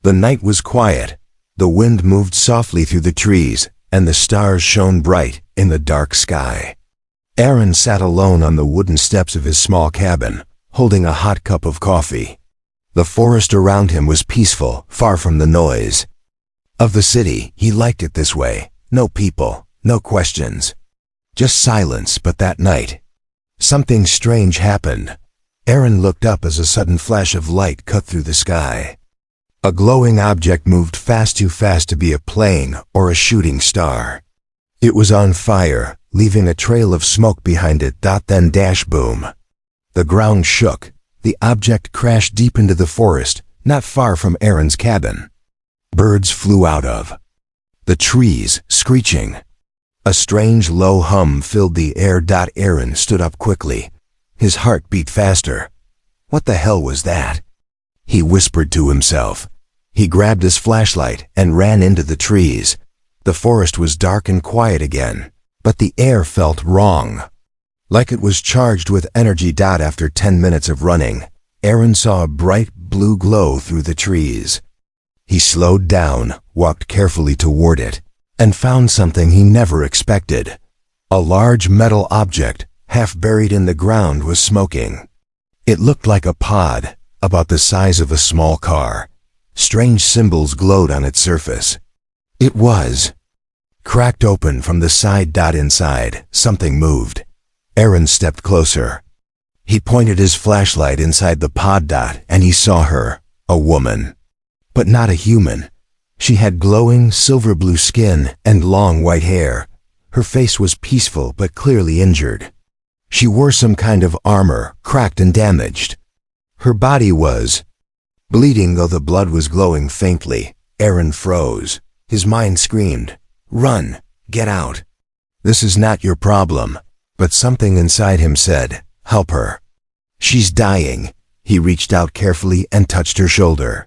The night was quiet. The wind moved softly through the trees, and the stars shone bright in the dark sky. Aaron sat alone on the wooden steps of his small cabin, holding a hot cup of coffee. The forest around him was peaceful, far from the noise of the city. He liked it this way. No people, no questions. Just silence. But that night, something strange happened. Aaron looked up as a sudden flash of light cut through the sky. A glowing object moved too fast to be a plane or a shooting star. It was on fire, leaving a trail of smoke behind it. Then boom. The ground shook. The object crashed deep into the forest, not far from Aaron's cabin. Birds flew out of the trees, screeching. A strange low hum filled the air. Aaron stood up quickly. His heart beat faster. What the hell was that? He whispered to himself. He grabbed his flashlight and ran into the trees. The forest was dark and quiet again, but the air felt wrong, like it was charged with energy. After 10 minutes of running, Aaron saw a bright blue glow through the trees. He slowed down, walked carefully toward it, and found something he never expected. A large metal object, half buried in the ground, was smoking. It looked like a pod, about the size of a small car. Strange symbols glowed on its surface. It was cracked open from the side. Inside, something moved. Aaron stepped closer. He pointed his flashlight inside the pod. And he saw her, a woman. But not a human. She had glowing silver blue skin and long white hair. Her face was peaceful but clearly injured. She wore some kind of armor, cracked and damaged. Her body was bleeding, though the blood was glowing faintly. Aaron froze. His mind screamed, "Run! Get out! This is not your problem." But something inside him said, "Help her. She's dying." He reached out carefully and touched her shoulder.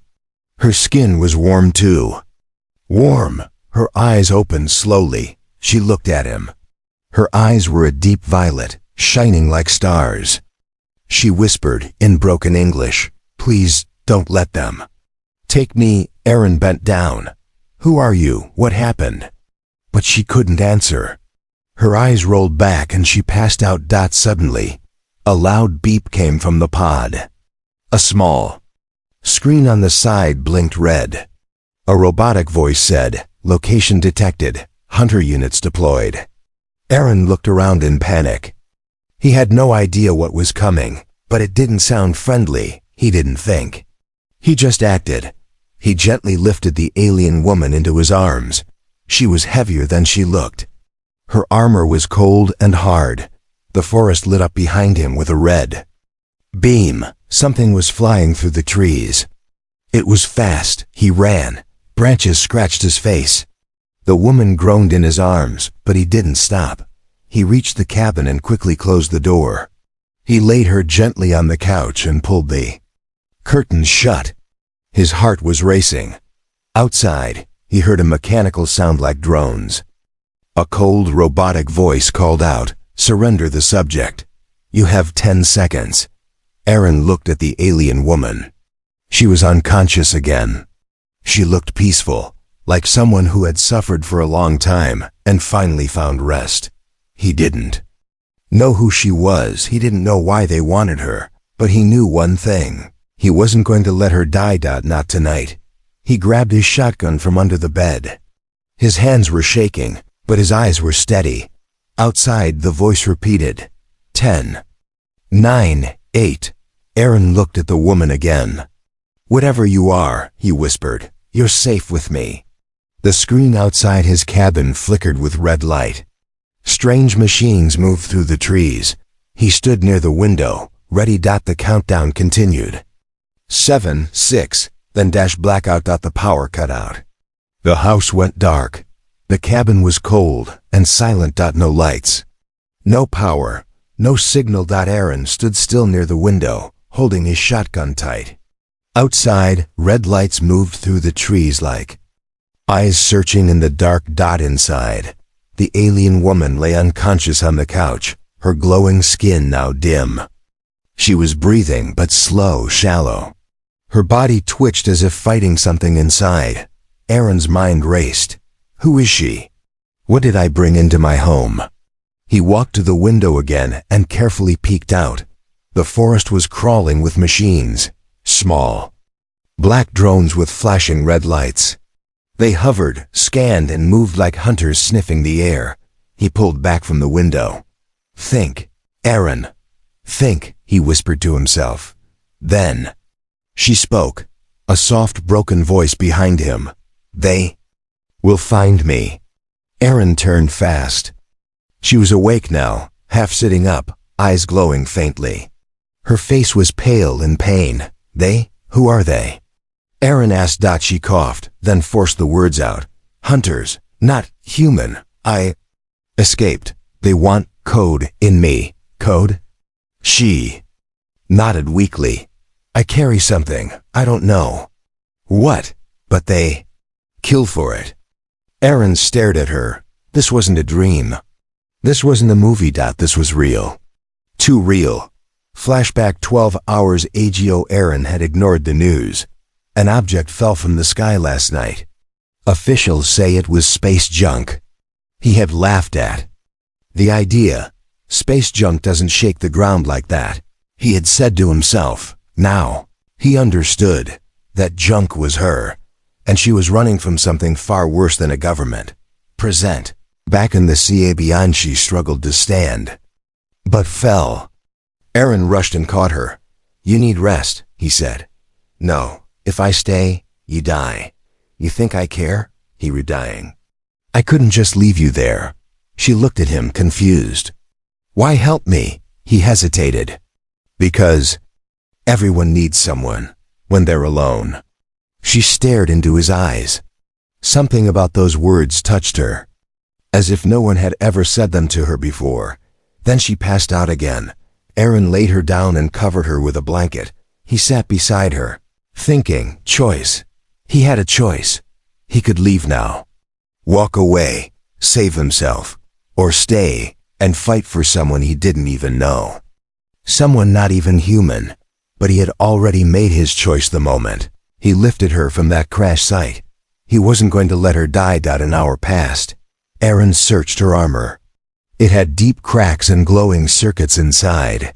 Her skin was warm too. Warm. Her eyes opened slowly. She looked at him. Her eyes were a deep violet, shining like stars. She whispered in broken English, "Please, don't let them take me." Aaron bent down. "Who are you? What happened?" But she couldn't answer. Her eyes rolled back and she passed out. Suddenly, a loud beep came from the pod. A small screen on the side blinked red. A robotic voice said, "Location detected. Hunter units deployed." Aaron looked around in panic. He had no idea what was coming, but it didn't sound friendly. He didn't think. He just acted. He gently lifted the alien woman into his arms. She was heavier than she looked. Her armor was cold and hard. The forest lit up behind him with a red beam. Something was flying through the trees. It was fast. He ran. Branches scratched his face. The woman groaned in his arms, but he didn't stop. He reached the cabin and quickly closed the door. He laid her gently on the couch and pulled the curtains shut. His heart was racing. Outside, he heard a mechanical sound like drones. A cold, robotic voice called out, "Surrender the subject. You have 10 seconds." Aaron looked at the alien woman. She was unconscious again. She looked peaceful, like someone who had suffered for a long time and finally found rest. He didn't know who she was. He didn't know why they wanted her, but he knew one thing. He wasn't going to let her die. Not tonight. He grabbed his shotgun from under the bed. His hands were shaking, but his eyes were steady. Outside, the voice repeated, 10, 9, 8. Aaron looked at the woman again. "Whatever you are," he whispered, "you're safe with me." The screen outside his cabin flickered with red light. Strange machines moved through the trees. He stood near the window, ready. The countdown continued. 7, 6, then blackout. The power cut out. The house went dark. The cabin was cold and silent. No lights. No power. No signal. Aaron stood still near the window, holding his shotgun tight. Outside, red lights moved through the trees like eyes searching in the dark. Inside, the alien woman lay unconscious on the couch, her glowing skin now dim. She was breathing, but slow, shallow. Her body twitched as if fighting something inside. Aaron's mind raced. Who is she? What did I bring into my home? He walked to the window again and carefully peeked out. The forest was crawling with machines. Small. Black drones with flashing red lights. They hovered, scanned, and moved like hunters sniffing the air. He pulled back from the window. Think, Aaron. Think, he whispered to himself. Then, she spoke, a soft, broken voice behind him. They will find me. Aaron turned fast. She was awake now, half sitting up, eyes glowing faintly. Her face was pale in pain. They? Who are they? Aaron asked. She coughed, then forced the words out. Hunters, not human. I escaped. They want code in me. Code? She nodded weakly. I carry something. I don't know what, but they kill for it. Aaron stared at her. This wasn't a dream. This wasn't a movie. This was real. Too real. Flashback 12 hours ago. Aaron had ignored the news. An object fell from the sky last night. Officials say it was space junk. He had laughed at the idea. Space junk doesn't shake the ground like that, he had said to himself. Now, he understood that junk was her, and she was running from something far worse than a government. Present. Back in the sea beyond, she struggled to stand, but fell. Aaron rushed and caught her. You need rest, he said. No, if I stay, you die. You think I care? He was dying. I couldn't just leave you there. She looked at him, confused. Why help me? He hesitated. Because everyone needs someone when they're alone. She stared into his eyes. Something about those words touched her, as if no one had ever said them to her before. Then she passed out again. Aaron laid her down and covered her with a blanket. He sat beside her, thinking. Choice. He had a choice. He could leave now. Walk away, save himself, or stay and fight for someone he didn't even know. Someone not even human. But he had already made his choice the moment he lifted her from that crash site. He wasn't going to let her die. An hour passed. Aaron searched her armor. It had deep cracks and glowing circuits inside.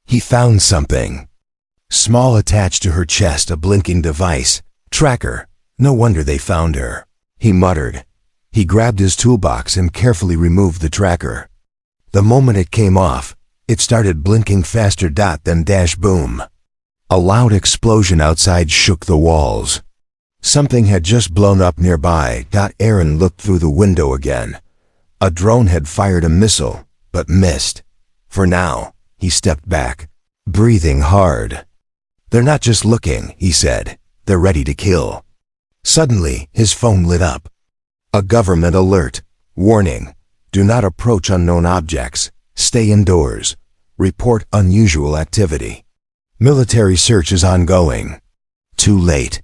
He found something small attached to her chest, a blinking device. Tracker. No wonder they found her, he muttered. He grabbed his toolbox and carefully removed the tracker. The moment it came off, it started blinking faster. Then boom. A loud explosion outside shook the walls. Something had just blown up nearby. Aaron looked through the window again. A drone had fired a missile, but missed. For now, he stepped back, breathing hard. They're not just looking, he said. They're ready to kill. Suddenly, his phone lit up. A government alert. Warning. Do not approach unknown objects. Stay indoors. Report unusual activity. Military search is ongoing. Too late,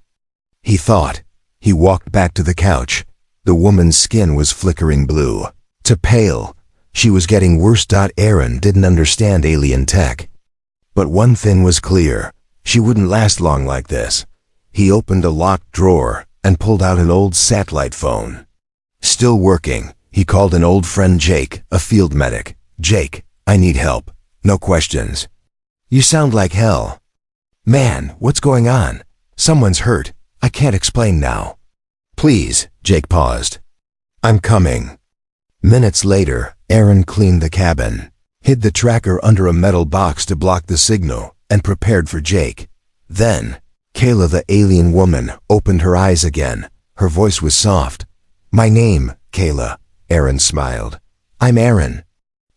he thought. He walked back to the couch. The woman's skin was flickering blue to pale. She was getting worse. Aaron didn't understand alien tech, but one thing was clear. She wouldn't last long like this. He opened a locked drawer and pulled out an old satellite phone. Still working, he called an old friend, Jake, a field medic. Jake, I need help. No questions. You sound like hell. Man, what's going on? Someone's hurt. I can't explain now. Please, Jake paused. I'm coming. Minutes later, Aaron cleaned the cabin, hid the tracker under a metal box to block the signal, and prepared for Jake. Then, Kayla, the alien woman, opened her eyes again. Her voice was soft. My name, Kayla, Aaron smiled. I'm Aaron.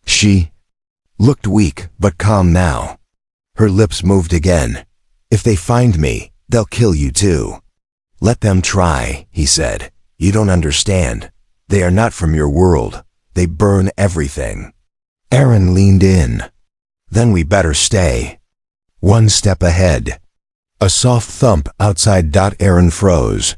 She looked weak, but calm now. Her lips moved again. If they find me, they'll kill you too. Let them try, he said. You don't understand. They are not from your world. They burn everything. Aaron leaned in. Then we better stay. One step ahead. A soft thump outside. Aaron froze.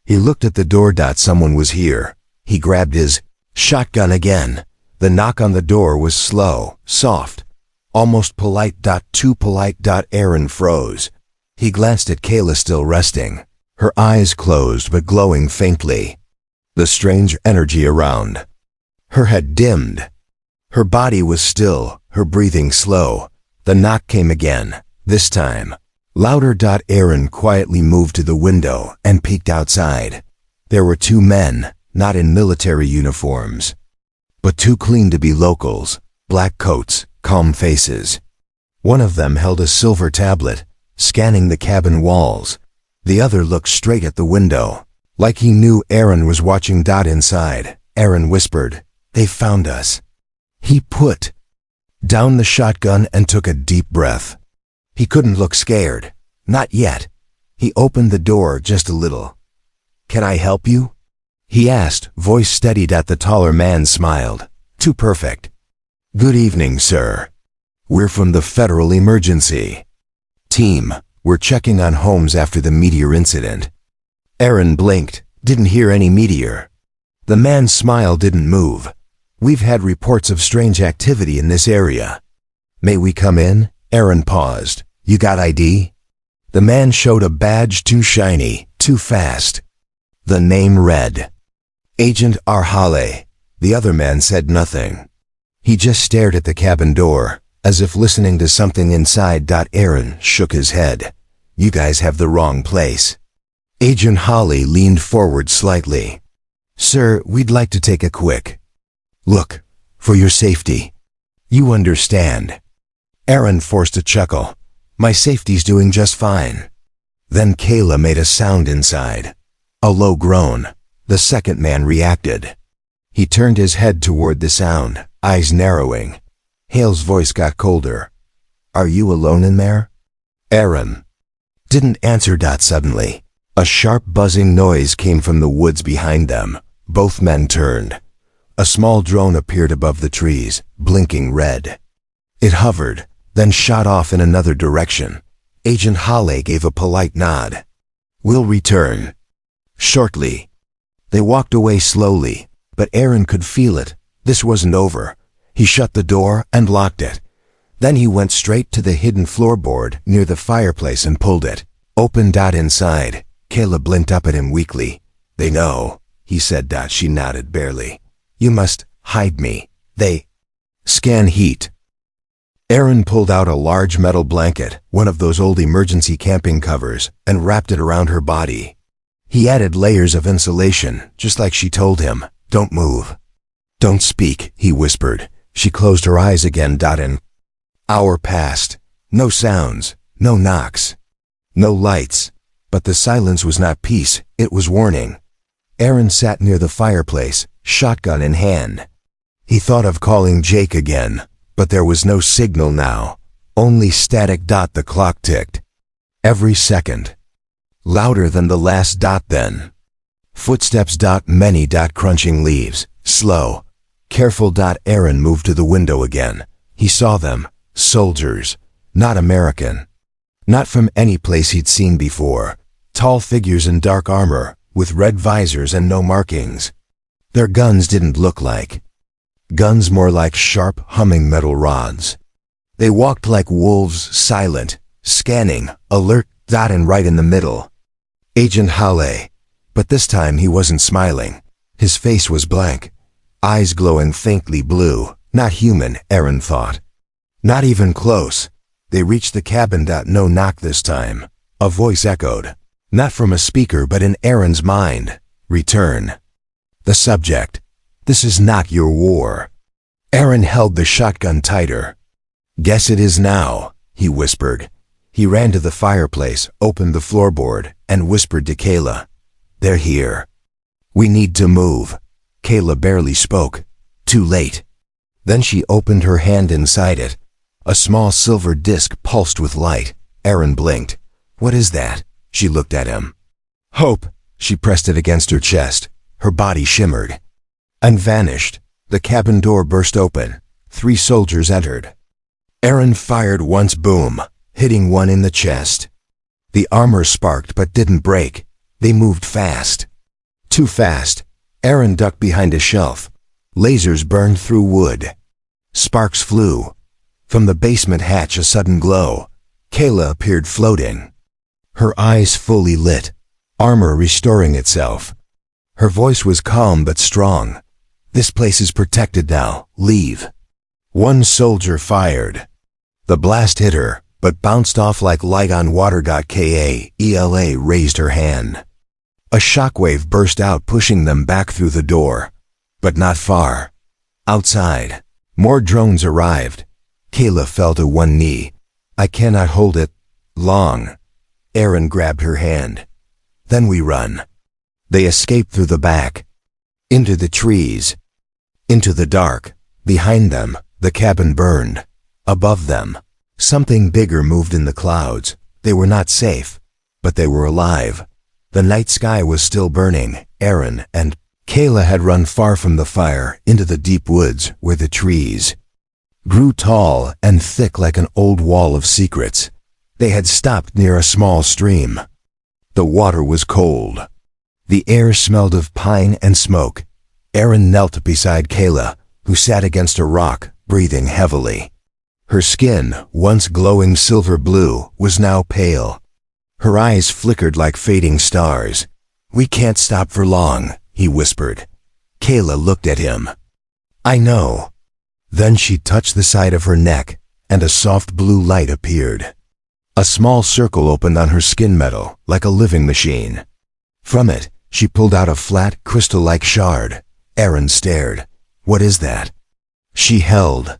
He looked at the door. Someone was here. He grabbed his shotgun again. The knock on the door was slow, soft, almost polite. Too polite. Aaron froze. He glanced at Kayla still resting, her eyes closed but glowing faintly. The strange energy around. Her head dimmed. Her body was still, her breathing slow. The knock came again, this time. Louder. Aaron quietly moved to the window and peeked outside. There were two men, not in military uniforms, but too clean to be locals, black coats, calm faces. One of them held a silver tablet, scanning the cabin walls. The other looked straight at the window, like he knew Aaron was watching. Inside, Aaron whispered, "They found us." He put down the shotgun and took a deep breath. He couldn't look scared, not yet. He opened the door just a little. "Can I help you?" he asked, voice steadied. The taller man smiled. "Too perfect." "Good evening, sir. We're from the Federal Emergency Team. We're checking on homes after the meteor incident." Aaron blinked, didn't hear any meteor. The man's smile didn't move. "We've had reports of strange activity in this area." "May we come in?" Aaron paused. "You got ID?" The man showed a badge, too shiny, too fast. The name read, Agent Arhale. The other man said nothing. He just stared at the cabin door, as if listening to something inside. Aaron shook his head. "You guys have the wrong place." Agent Holly leaned forward slightly. "Sir, we'd like to take a quick look, for your safety. You understand." Aaron forced a chuckle. "My safety's doing just fine." Then Kayla made a sound inside. A low groan. The second man reacted. He turned his head toward the sound, eyes narrowing. Hale's voice got colder. "Are you alone in there?" Aaron didn't answer. Suddenly, a sharp buzzing noise came from the woods behind them. Both men turned. A small drone appeared above the trees, blinking red. It hovered, then shot off in another direction. Agent Hale gave a polite nod. "We'll return shortly." They walked away slowly, but Aaron could feel it. This wasn't over. He shut the door and locked it. Then he went straight to the hidden floorboard near the fireplace and pulled it open. Inside, Kayla blinked up at him weakly. "They know," he said. She nodded barely. "You must hide me. They scan heat." Aaron pulled out a large metal blanket, one of those old emergency camping covers, and wrapped it around her body. He added layers of insulation, just like she told him. "Don't move. Don't speak," he whispered. She closed her eyes again. An hour passed. No sounds, no knocks, no lights. But the silence was not peace, it was warning. Aaron sat near the fireplace, shotgun in hand. He thought of calling Jake again, but there was no signal now. Only static. The clock ticked. Every second. Louder than the last. Then. Footsteps. Many. Crunching leaves. Slow. Careful. Aaron moved to the window again. He saw them. Soldiers. Not American. Not from any place he'd seen before. Tall figures in dark armor, with red visors and no markings. Their guns didn't look like guns, more like sharp, humming metal rods. They walked like wolves, silent, scanning, alert. And right in the middle, Agent Hale. But this time he wasn't smiling. His face was blank, eyes glowing faintly blue. Not human, Aaron thought. Not even close. They reached the cabin. No knock this time. A voice echoed, not from a speaker but in Aaron's mind. "Return." The subject, "This is not your war." Aaron held the shotgun tighter. "Guess it is now," he whispered. He ran to the fireplace, opened the floorboard, and whispered to Kayla, "They're here. We need to move." Kayla barely spoke. Too late. Then she opened her hand. Inside it, a small silver disc pulsed with light. Aaron blinked. "What is that?" She looked at him. "Hope." She pressed it against her chest. Her body shimmered and vanished. The cabin door burst open. 3 soldiers entered. Aaron fired once. Boom, hitting one in the chest. The armor sparked but didn't break. They moved fast. Too fast. Aaron ducked behind a shelf. Lasers burned through wood. Sparks flew. From the basement hatch, a sudden glow. Kayla appeared floating. Her eyes fully lit, armor restoring itself. Her voice was calm but strong. "This place is protected now. Leave." One soldier fired. The blast hit her, but bounced off like light on water. Kayla raised her hand. A shockwave burst out, pushing them back through the door. But not far. Outside, more drones arrived. Kayla fell to one knee. "I cannot hold it long." Aaron grabbed her hand. "Then we run." They escaped through the back. Into the trees. Into the dark. Behind them, the cabin burned. Above them, something bigger moved in the clouds. They were not safe, but they were alive. The night sky was still burning. Aaron and Kayla had run far from the fire into the deep woods where the trees grew tall and thick like an old wall of secrets. They had stopped near a small stream. The water was cold. The air smelled of pine and smoke. Aaron knelt beside Kayla, who sat against a rock, breathing heavily. Her skin, once glowing silver blue, was now pale. Her eyes flickered like fading stars. "We can't stop for long," he whispered. Kayla looked at him. "I know." Then she touched the side of her neck, and a soft blue light appeared. A small circle opened on her skin metal, like a living machine. From it, she pulled out a flat, crystal-like shard. Aaron stared. "What is that?" She held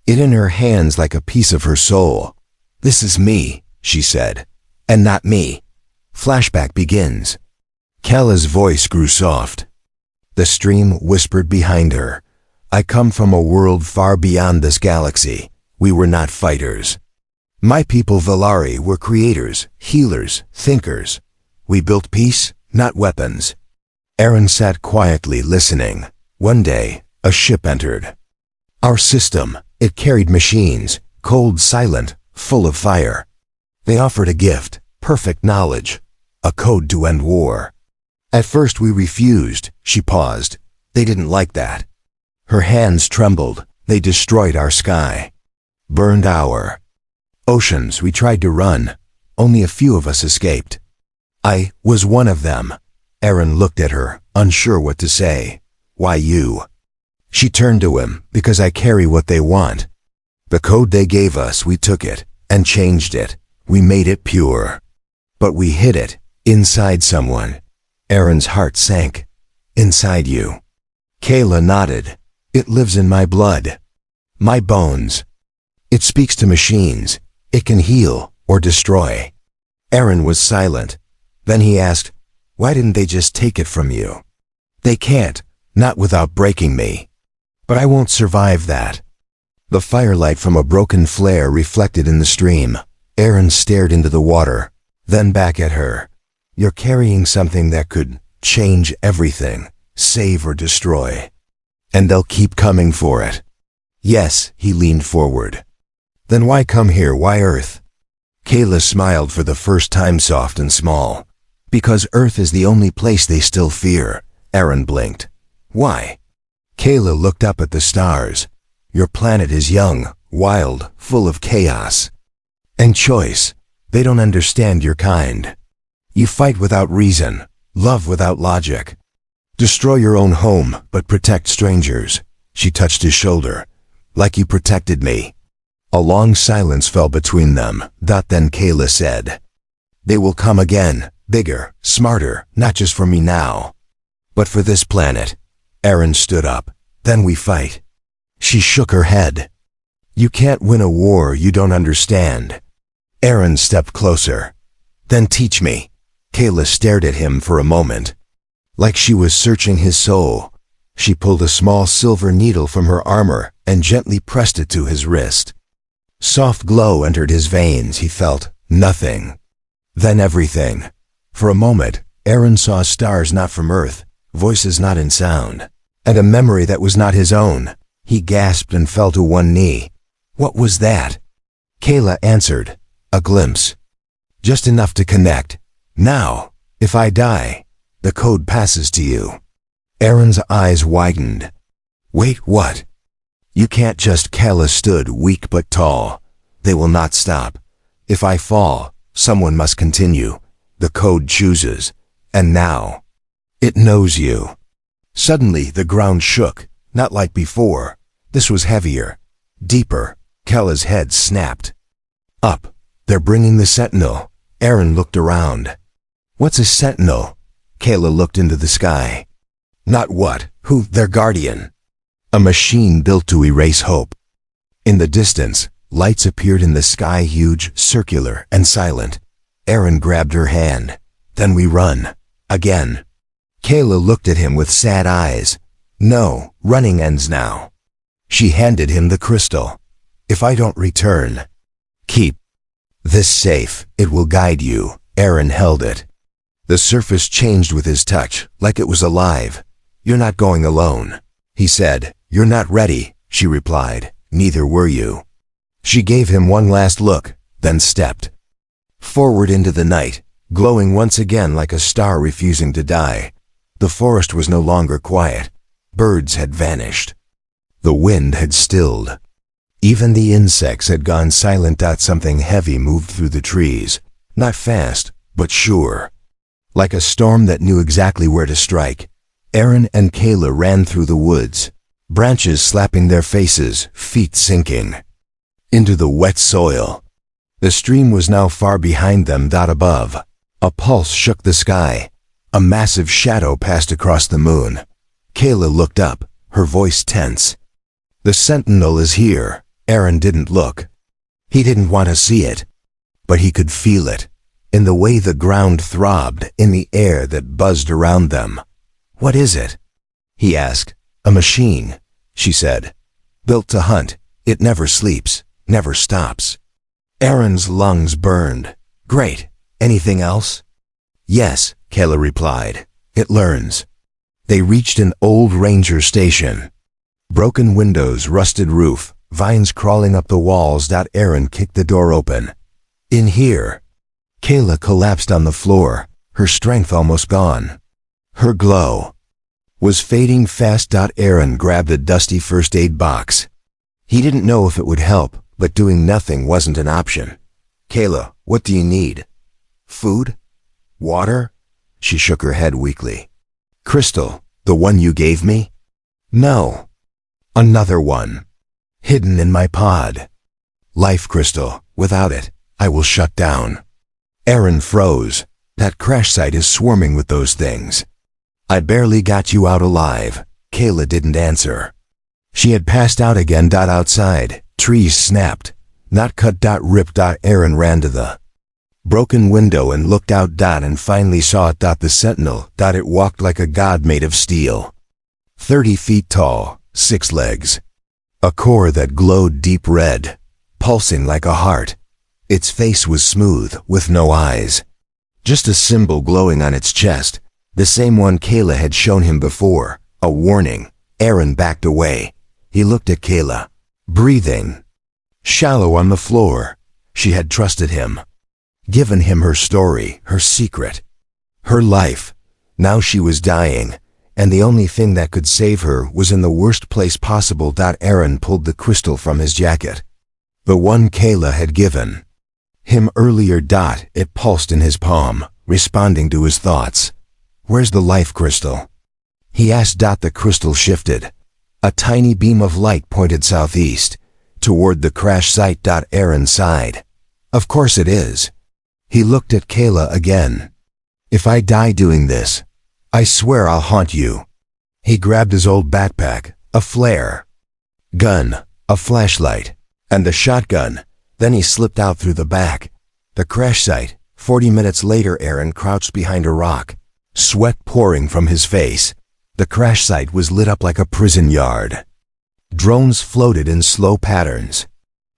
it in her hands like a piece of her soul. "This is me," she said. "And not me." Flashback begins. Kayla's voice grew soft. The stream whispered behind her. "I come from a world far beyond this galaxy. We were not fighters. My people Valari were creators, healers, thinkers. We built peace, not weapons." Aaron sat quietly listening. One day, a ship entered our system. It carried machines, cold, silent, full of fire. They offered a gift, perfect knowledge, a code to end war. At first we refused. She paused. They didn't like that. Her hands trembled. They destroyed our sky. Burned our oceans. We tried to run. Only a few of us escaped. I was one of them. Aaron looked at her, unsure what to say. "Why you?" She turned to him. "Because I carry what they want. The code they gave us, we took it and changed it. We made it pure. But we hid it inside someone." Aaron's heart sank. "Inside you?" Kayla nodded. "It lives in my blood. My bones. It speaks to machines. It can heal or destroy." Aaron was silent. Then he asked, "Why didn't they just take it from you?" "They can't, not without breaking me. But I won't survive that." The firelight from a broken flare reflected in the stream. Aaron stared into the water, then back at her. "You're carrying something that could change everything, save or destroy. And they'll keep coming for it." "Yes," he leaned forward. "Then why come here? Why Earth?" Kayla smiled for the first time, soft and small. "Because Earth is the only place they still fear." Aaron blinked. "Why?" Kayla looked up at the stars. "Your planet is young, wild, full of chaos and choice. They don't understand your kind. You fight without reason, love without logic. Destroy your own home, but protect strangers." She touched his shoulder. "Like you protected me." A long silence fell between them. Then Kayla said, "They will come again, bigger, smarter, not just for me now, but for this planet." Aaron stood up. "Then we fight." She shook her head. "You can't win a war you don't understand." Aaron stepped closer. "Then teach me." Kayla stared at him for a moment, like she was searching his soul. She pulled a small silver needle from her armor and gently pressed it to his wrist. Soft glow entered his veins. He felt nothing. Then everything. For a moment, Aaron saw stars not from Earth, voices not in sound, and a memory that was not his own. He gasped and fell to one knee. "What was that?" Kayla answered, "A glimpse. Just enough to connect. Now, if I die, the code passes to you." Aaron's eyes widened. "Wait, what?" "You can't just..." Kayla stood weak but tall. "They will not stop. If I fall, Someone must continue. The code chooses. And now, it knows you. Suddenly, the ground shook, not like before. This was heavier, deeper. Kayla's head snapped. Up. They're bringing the sentinel. Aaron looked around. What's a sentinel? Kayla looked into the sky. Not what, who, their guardian. A machine built to erase hope. In the distance, lights appeared in the sky, huge, circular, and silent. Aaron grabbed her hand. Then we run. Again. Kayla looked at him with sad eyes. No, running ends now. She handed him the crystal. If I don't return, keep this safe. It will guide you. Aaron held it. The surface changed with his touch, like it was alive. You're not going alone, he said. You're not ready, she replied. Neither were you. She gave him one last look, then stepped forward into the night, glowing once again like a star refusing to die. The forest was no longer quiet. Birds had vanished. The wind had stilled. Even the insects had gone silent. Something heavy moved through the trees, not fast, but sure. Like a storm that knew exactly where to strike. Aaron and Kayla ran through the woods, branches slapping their faces, feet sinking into the wet soil. The stream was now far behind them. Above, a pulse shook the sky. A massive shadow passed across the moon. Kayla looked up, her voice tense. The sentinel is here. Aaron didn't look. He didn't want to see it, but he could feel it, in the way the ground throbbed, in the air that buzzed around them. What is it? He asked. A machine, she said. Built to hunt. It never sleeps, never stops. Aaron's lungs burned. Great. Anything else? Yes, Kayla replied. It learns. They reached an old ranger station. Broken windows, rusted roof, vines crawling up the walls. Aaron kicked the door open. In here. Kayla collapsed on the floor, her strength almost gone. Her glow was fading fast. Aaron grabbed a dusty first aid box. He didn't know if it would help, but doing nothing wasn't an option. Kayla, what do you need? Food? Water? She shook her head weakly. Crystal, the one you gave me? No. Another one. Hidden in my pod. Life crystal. Without it, I will shut down. Aaron froze. That crash site is swarming with those things. I barely got you out alive. Kayla didn't answer. She had passed out again. Outside, trees snapped. Not cut. Ripped. Aaron ran to the broken window and looked out. And finally saw it. The sentinel. It walked like a god made of steel. 30 feet tall, 6 legs. A core that glowed deep red, pulsing like a heart. Its face was smooth, with no eyes. Just a symbol glowing on its chest, the same one Kayla had shown him before, a warning. Aaron backed away. He looked at Kayla, breathing shallow on the floor. She had trusted him, given him her story, her secret, her life. Now she was dying, and the only thing that could save her was in the worst place possible. Aaron pulled the crystal from his jacket. The one Kayla had given him earlier. It pulsed in his palm, responding to his thoughts. Where's the life crystal? He asked. The crystal shifted. A tiny beam of light pointed southeast, toward the crash site. Aaron sighed. Of course it is. He looked at Kayla again. If I die doing this, I swear I'll haunt you. He grabbed his old backpack, a flare gun, a flashlight, and a shotgun. Then he slipped out through the back. The crash site. 40 minutes later, Aaron crouched behind a rock, sweat pouring from his face. The crash site was lit up like a prison yard. Drones floated in slow patterns.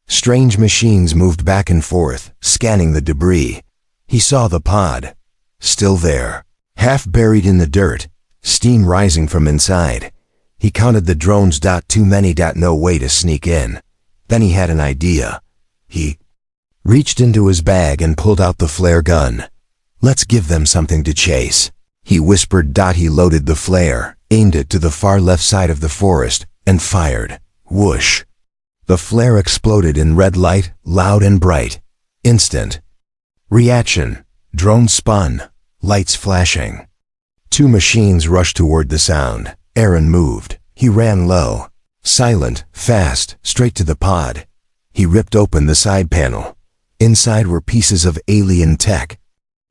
Strange machines moved back and forth, scanning the debris. He saw the pod, still there, half buried in the dirt, steam rising from inside. He counted the drones. Too many. No way to sneak in. Then he had an idea. He reached into his bag and pulled out the flare gun. Let's give them something to chase, he whispered. He loaded the flare, aimed it to the far left side of the forest, and fired. Whoosh. The flare exploded in red light, loud and bright. Instant. Reaction. Drone spun. Lights flashing. Two machines rushed toward the sound. Aaron moved. He ran low. Silent, fast, straight to the pod. He ripped open the side panel. Inside were pieces of alien tech.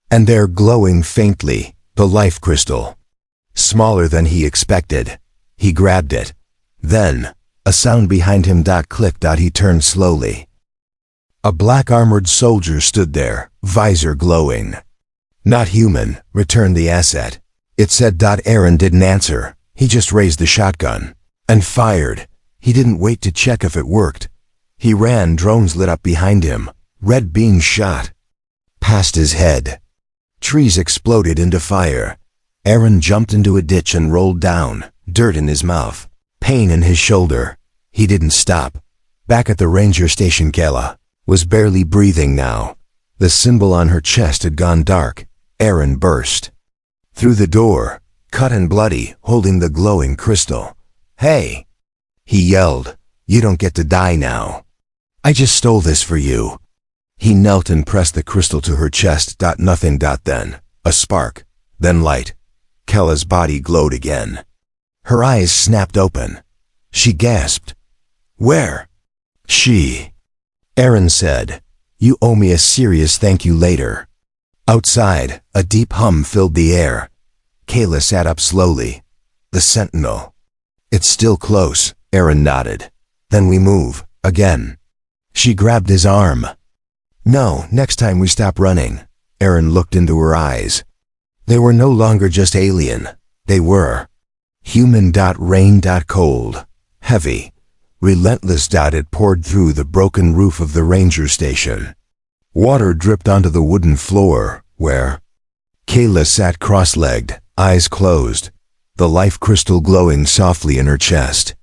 And there, glowing faintly, the life crystal. Smaller than he expected. He grabbed it. Then, a sound behind him. Click. He turned slowly. A black armored soldier stood there, visor glowing. Not human, returned the asset. It said. Aaron didn't answer. He just raised the shotgun. And fired. He didn't wait to check if it worked. He ran. Drones lit up behind him. Red beams shot past his head. Trees exploded into fire. Aaron jumped into a ditch and rolled down, dirt in his mouth, pain in his shoulder. He didn't stop. Back at the ranger station, Kayla was barely breathing now. The symbol on her chest had gone dark. Aaron burst through the door, cut and bloody, holding the glowing crystal. "Hey!" he yelled. "You don't get to die now. I just stole this for you." He knelt and pressed the crystal to her chest. Nothing. Then a spark, then light. Kella's body glowed again. Her eyes snapped open. She gasped. "Where?" "She." Aaron said, "You owe me a serious thank you later." Outside, a deep hum filled the air. Kayla sat up slowly. "The Sentinel." "It's still close," Aaron nodded. "Then we move, again." She grabbed his arm. "No, next time we stop running." Aaron looked into her eyes. They were no longer just alien. They were human. Rain. Cold. Heavy. Relentless. It poured through the broken roof of the ranger station. Water dripped onto the wooden floor, where Kayla sat cross-legged, eyes closed, the life crystal glowing softly in her chest.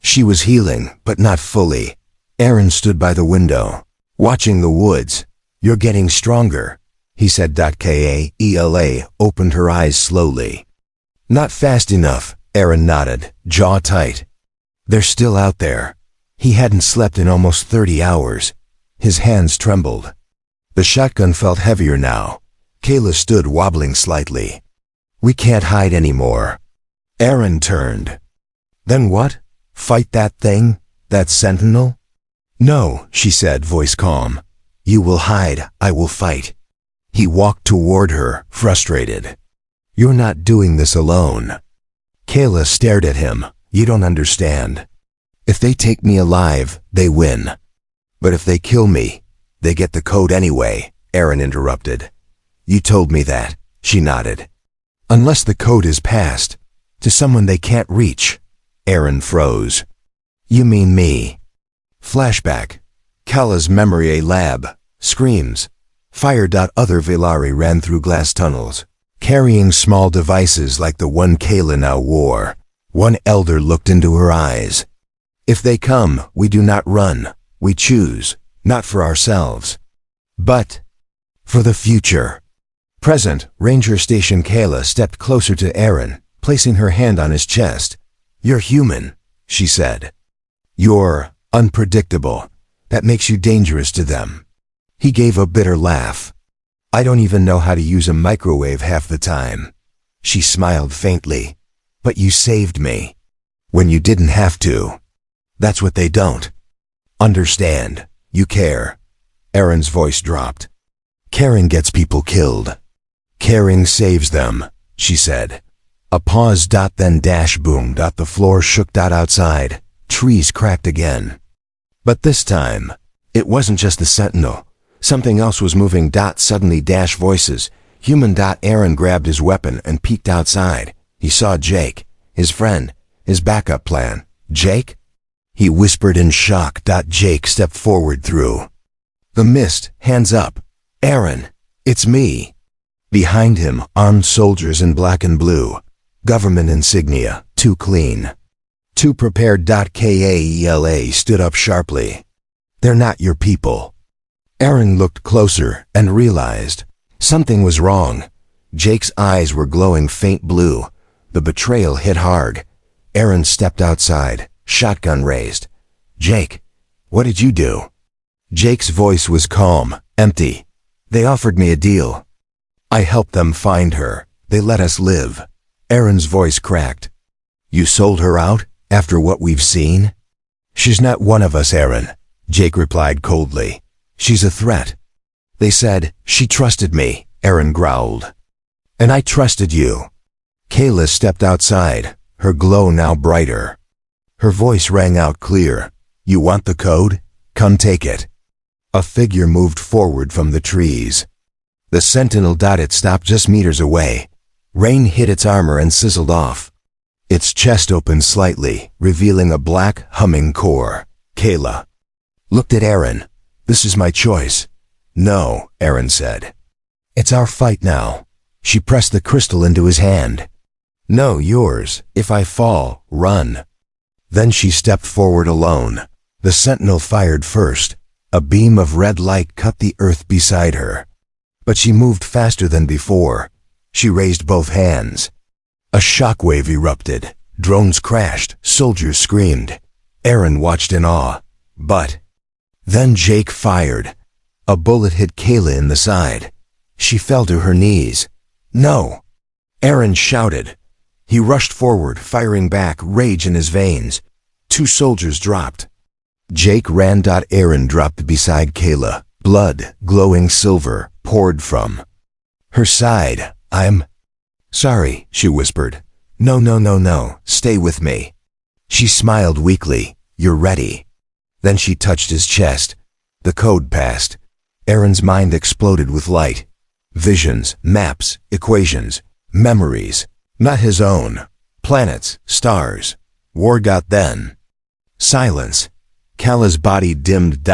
She was healing, but not fully. Aaron stood by the window, watching the woods. "You're getting stronger," he said. Kayla opened her eyes slowly. "Not fast enough," Aaron nodded, jaw tight. "They're still out there." He hadn't slept in almost 30 hours. His hands trembled. The shotgun felt heavier now. Kayla stood wobbling slightly. "We can't hide anymore." Aaron turned. "Then what? Fight that thing? That sentinel?" "No," she said, voice calm. "You will hide, I will fight." He walked toward her, frustrated. "You're not doing this alone." Kayla stared at him. "You don't understand. If they take me alive, they win. But if they kill me, they get the code anyway," Aaron interrupted. "You told me that," she nodded. "Unless the code is passed, to someone they can't reach." Aaron froze. "You mean me?" Flashback. Kala's memory. A lab. Screams. Fire. Other Velari ran through glass tunnels, carrying small devices like the one Kayla now wore. One elder looked into her eyes. "If they come, we do not run. We choose, not for ourselves, but for the future." Present, Ranger Station. Kayla stepped closer to Aaron, placing her hand on his chest. "You're human," she said. "You're unpredictable. That makes you dangerous to them." He gave a bitter laugh. "I don't even know how to use a microwave half the time." She smiled faintly. "But you saved me. When you didn't have to. That's what they don't understand. You care." Aaron's voice dropped. "Caring gets people killed. Caring saves them," she said. A pause. Then boom. The floor shook. Outside, trees cracked again. But this time, it wasn't just the sentinel. Something else was moving. Suddenly, voices. Human. Aaron grabbed his weapon and peeked outside. He saw Jake, his friend, his backup plan. "Jake?" he whispered in shock. Jake stepped forward through the mist, hands up. "Aaron, it's me." Behind him, armed soldiers in black and blue. Government insignia, too clean, too prepared. Kayla stood up sharply. "They're not your people." Aaron looked closer and realized something was wrong. Jake's eyes were glowing faint blue. The betrayal hit hard. Aaron stepped outside, shotgun raised. "Jake, what did you do?" Jake's voice was calm, empty. They offered me a deal. I helped them find her. They let us live. Aaron's voice cracked. You sold her out after what we've seen? She's not one of us, Aaron, Jake replied coldly. She's a threat. They said she trusted me, Aaron growled. And I trusted you. Kayla stepped outside, her glow now brighter. Her voice rang out clear. You want the code? Come take it. A figure moved forward from the trees. The sentinel dot stopped just meters away. Rain hit its armor and sizzled off. Its chest opened slightly, revealing a black, humming core. Kayla looked at Aaron. This is my choice. No, Aaron said. It's our fight now. She pressed the crystal into his hand. No, yours. If I fall, run. Then she stepped forward alone. The sentinel fired first. A beam of red light cut the earth beside her. But she moved faster than before. She raised both hands. A shockwave erupted. Drones crashed. Soldiers screamed. Aaron watched in awe. But then Jake fired. A bullet hit Kayla in the side. She fell to her knees. No! Aaron shouted. He rushed forward, firing back, rage in his veins. 2 soldiers dropped. Jake ran. Aaron dropped beside Kayla. Blood, glowing silver, poured from her side. I'm sorry, she whispered. No, stay with me. She smiled weakly. You're ready. Then she touched his chest. The code passed. Aaron's mind exploded with light. Visions, maps, equations, memories. Not his own. Planets, stars. War. Then silence. Kayla's body dimmed.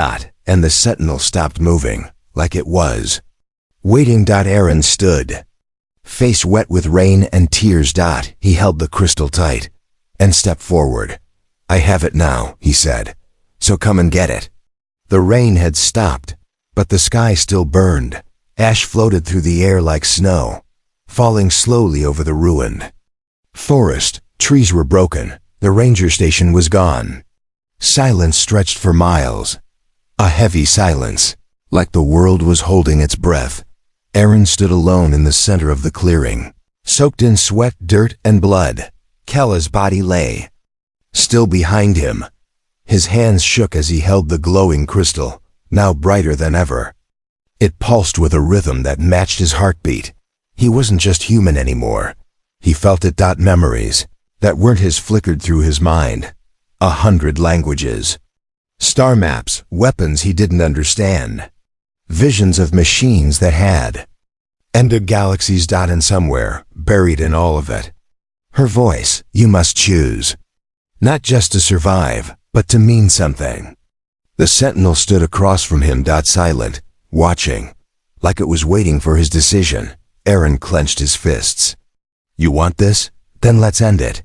And the sentinel stopped moving, like it was waiting. Aaron stood, face wet with rain and tears. He held the crystal tight and stepped forward. I have it now, he said. So come and get it. The rain had stopped, but the sky still burned. Ash floated through the air like snow, falling slowly over the ruined forest. Trees were broken. The ranger station was gone. Silence stretched for miles. A heavy silence, like the world was holding its breath. Aaron stood alone in the center of the clearing, soaked in sweat, dirt, and blood. Kayla's body lay still behind him. His hands shook as he held the glowing crystal, now brighter than ever. It pulsed with a rhythm that matched his heartbeat. He wasn't just human anymore. He felt it. Memories that weren't his flickered through his mind. 100 languages. Star maps, weapons he didn't understand. Visions of machines that had. And of galaxies. And somewhere, buried in all of it, her voice. You must choose. Not just to survive, but to mean something. The sentinel stood across from him. Silent, watching, like it was waiting for his decision. Aaron clenched his fists. You want this? Then let's end it.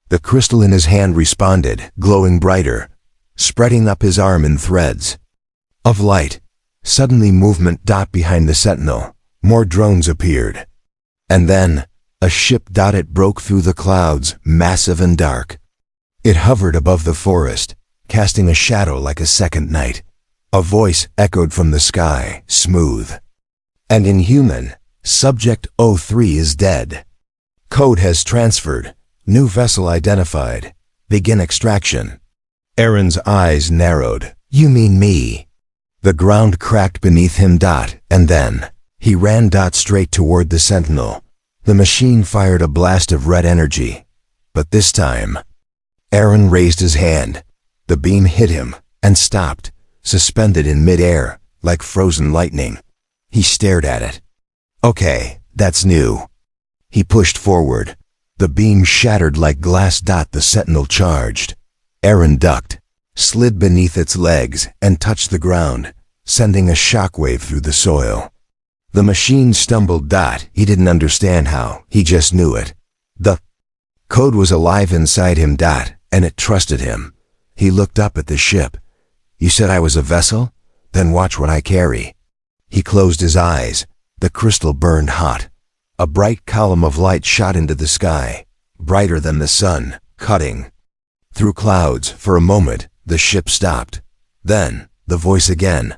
The crystal in his hand responded, glowing brighter, spreading up his arm in threads of light. Suddenly movement. Behind the sentinel, more drones appeared. And then, a ship. It broke through the clouds, massive and dark. It hovered above the forest, casting a shadow like a second night. A voice echoed from the sky, smooth and inhuman. Subject 03 is dead. Code has transferred. New vessel identified. Begin extraction. Aaron's eyes narrowed. You mean me? The ground cracked beneath him. And then, he ran. Straight toward the sentinel. The machine fired a blast of red energy. But this time, Aaron raised his hand. The beam hit him and stopped, suspended in midair, like frozen lightning. He stared at it. Okay, that's new. He pushed forward. The beam shattered like glass. The sentinel charged. Aaron ducked, slid beneath its legs, and touched the ground, sending a shockwave through the soil. The machine stumbled. He didn't understand how, he just knew it. The code was alive inside him. And it trusted him. He looked up at the ship. You said I was a vessel? Then watch what I carry. He closed his eyes. The crystal burned hot. A bright column of light shot into the sky, brighter than the sun, cutting through clouds. For a moment, the ship stopped. Then, the voice again.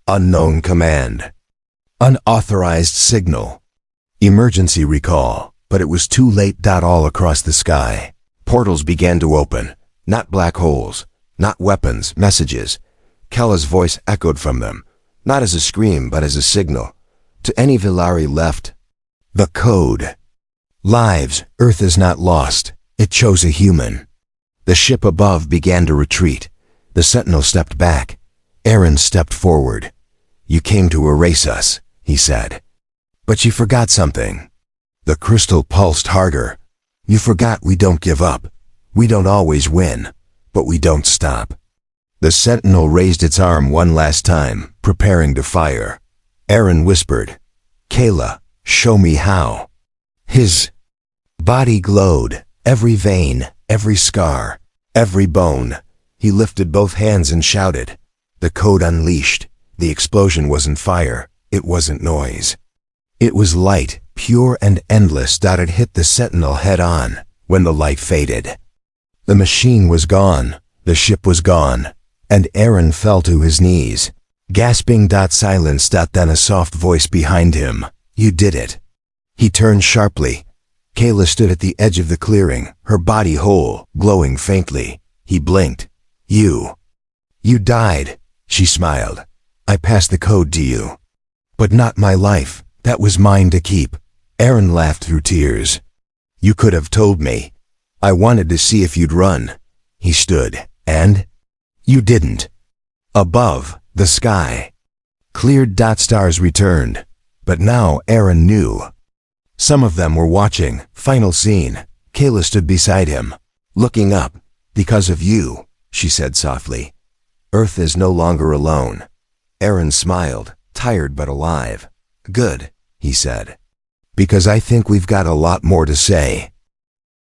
Unknown command. Unauthorized signal. Emergency recall, but it was too late. All across the sky, portals began to open. Not black holes, not weapons, messages. Kella's voice echoed from them, not as a scream but as a signal. To any Villari left. The code. Lives, Earth is not lost. It chose a human. The ship above began to retreat. The Sentinel stepped back. Aaron stepped forward. You came to erase us, he said. But you forgot something. The crystal pulsed harder. You forgot we don't give up. We don't always win, but we don't stop. The Sentinel raised its arm one last time, preparing to fire. Aaron whispered, Kayla, show me how. His body glowed, every vein, every scar, every bone. He lifted both hands and shouted. The code unleashed. The explosion wasn't fire. It wasn't noise. It was light, pure and endless. It hit the Sentinel head on. When the light faded, the machine was gone. The ship was gone. And Aaron fell to his knees, gasping. Silence. Then a soft voice behind him. You did it. He turned sharply. Kayla stood at the edge of the clearing, her body whole, glowing faintly. He blinked. You died, she smiled. I passed the code to you. But not my life. That was mine to keep. Aaron laughed through tears. You could have told me. I wanted to see if you'd run. He stood, and you didn't. Above, the sky cleared. Stars returned. But now Aaron knew. Some of them were watching. Final scene. Kayla stood beside him, looking up. Because of you, she said softly. Earth is no longer alone. Aaron smiled, tired but alive. Good, he said. Because I think we've got a lot more to say.